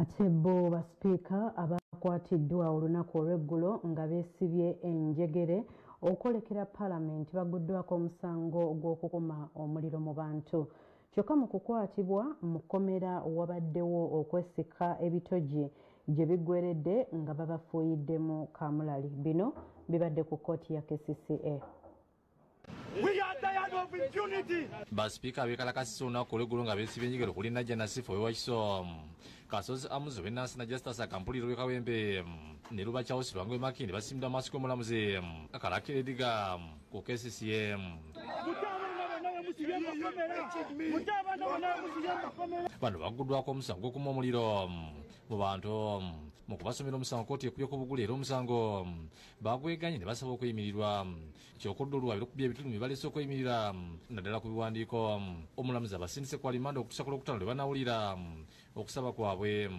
Ate bo baspiika abakwatiddwa olunaku olw'eggulo nga beesibye enjegere okwolekera Paalamenti baguddwako omusango gw'okukuma omuliro mu bantu. Kyokka mu kukwatibwa mu kkomera wabaddewo okwesika ebitogi gye biggweredde nga babafuuyiddemu kaamulali. Bino bibadde ku kkooti ya KCCA. Baspiika beekalakasisa olunaku olw'eggulo nga beesibye enjegere okulinda Janasifa Owewakiso, Kasozi Amuzo Venansi na Justus Kampuliro Lwekawempe ne Lubachawusi Lwango Makindi basimbidwa mu maaso g'omulamuzi Kalakira Ediga ku KCCA. Bano baguddwako omusango gw'okuma omuliro mu bantu mu kubasomera omusango kkooti ekubyeko obugule era omusango bagweganye ne basaba okuyimirirwa kyokudda olwabiro okubya ebitundu bye baleese okweyimirira naddala ku biwandiiko. Omulamuzi abasindise ku alimanda okutuusa ku Lwokutaano lwe banaawulira okusaba kwabwe.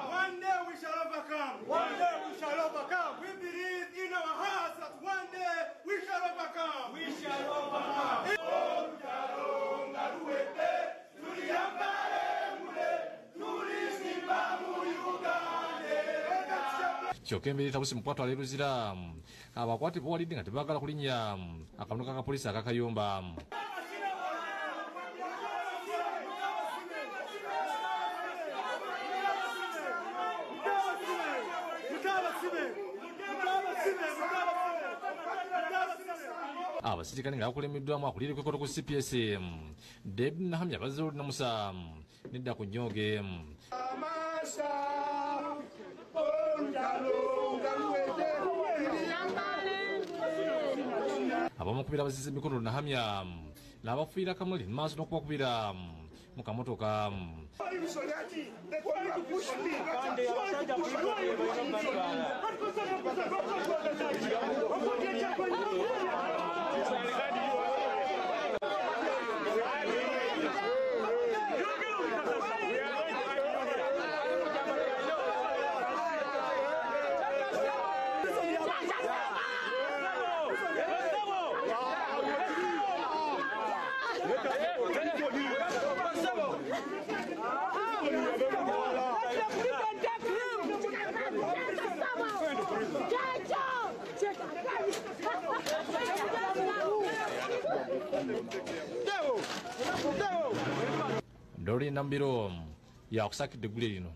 One day we shall overcome. One day we shall overcome. We believe in our hearts that one day we shall overcome. We shall overcome. Kyokka embeera etabusi mu kwatwala eruzira abakwate bawalidde nga tebaagala kulinnya akabuno ka poliisi akakayumba. Abasirikale nga bakulembeddwamu akulira ekwekoto ku CPS Deb Nahamya Bazolo Namusa nedda ku Nyoge. Abamukubira abazizza emikono Nahamya n'abafuuyira Kamuli mu maaso n'okubakubira mu kamotoka. Dori Nambiro yakusakidde eggule lino.